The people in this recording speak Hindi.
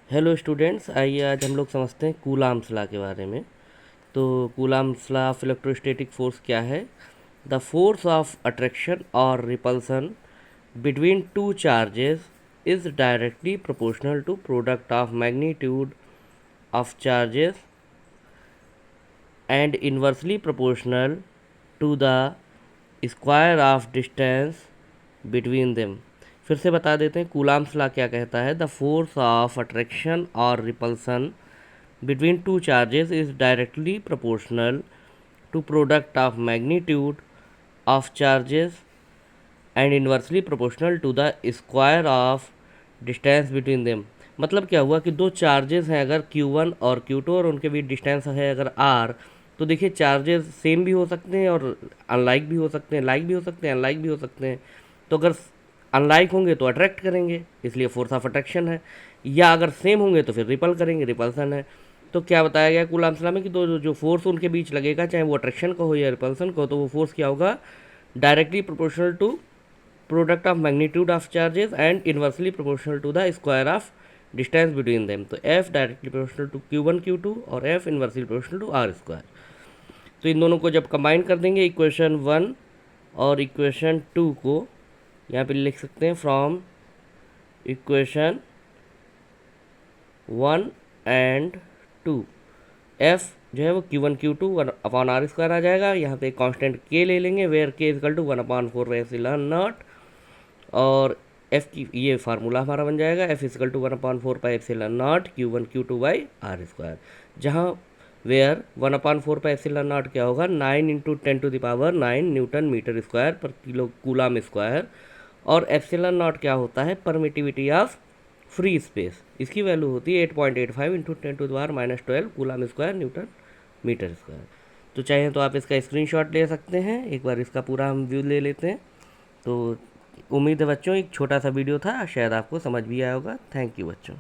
हेलो स्टूडेंट्स, आइए आज हम लोग समझते हैं कूलाम्स लॉ के बारे में। तो Coulomb's law of electrostatic force क्या है? द फोर्स ऑफ अट्रैक्शन और repulsion between two charges is directly proportional to product of magnitude of charges and inversely proportional to the square of distance between them. फिर से बता देते हैं कूलाम्स लॉ क्या कहता है। द फोर्स ऑफ अट्रैक्शन और repulsion between two charges is directly proportional to product of magnitude of charges and inversely proportional to the square of distance between them. मतलब क्या हुआ कि दो चार्जेस हैं अगर Q1 और Q2 और उनके बीच डिस्टेंस है अगर R, तो देखिए चार्जेस सेम भी हो सकते हैं और अनलाइक भी हो सकते हैं, लाइक भी हो सकते हैं, अनलाइक भी हो सकते हैं। तो अगर अनलाइक होंगे तो अट्रैक्ट करेंगे, इसलिए फोर्स ऑफ अट्रैक्शन है, या अगर सेम होंगे तो फिर रिपल करेंगे, रिपल्सन है। तो क्या बताया गया कूलाम्स लॉ में कि दो जो फोर्स उनके बीच लगेगा, चाहे वो अट्रैक्शन का हो या रिपल्सन का हो, तो वो फोर्स क्या होगा? Directly proportional to product of magnitude of charges and inversely proportional to the square of distance between them. तो F directly proportional to Q1 Q2 और F inversely proportional to R square. तो इन दोनों को जब कंबाइन कर देंगे इक्वेशन 1 और इक्वेशन 2 को यहाँ पे लिख सकते हैं फ्रॉम इक्वेशन 1 एंड 2। F जो है वो Q1 Q2 one upon R square आ जाएगा। यहाँ पे कांस्टेंट K ले लेंगे, where K equal to 1/4 epsilon naught, और एफ की ये फार्मूला हमारा बन जाएगा F equal to 1/4 pi epsilon naught Q1 Q2 by R square, जहाँ वेयर 1/4 पाई एप्सिलॉन नॉट क्या होगा? 9 into 10⁹ newton metre square per kilo coulomb square, और एप्सिलॉन नॉट क्या होता है? Permittivity of free space. इसकी वैल्यू होती है 8.85 into 10⁻⁻12 coulomb square newton metre square. तो चाहे तो आप इसका स्क्रीनशॉट ले सकते हैं, एक बार इसका पूरा हम व्यू ले लेते हैं। तो उम्मीद है बच्चों एक छोटा सा वीडियो था, शायद आपको समझ भी आया होगा। थैंक यू बच्चों।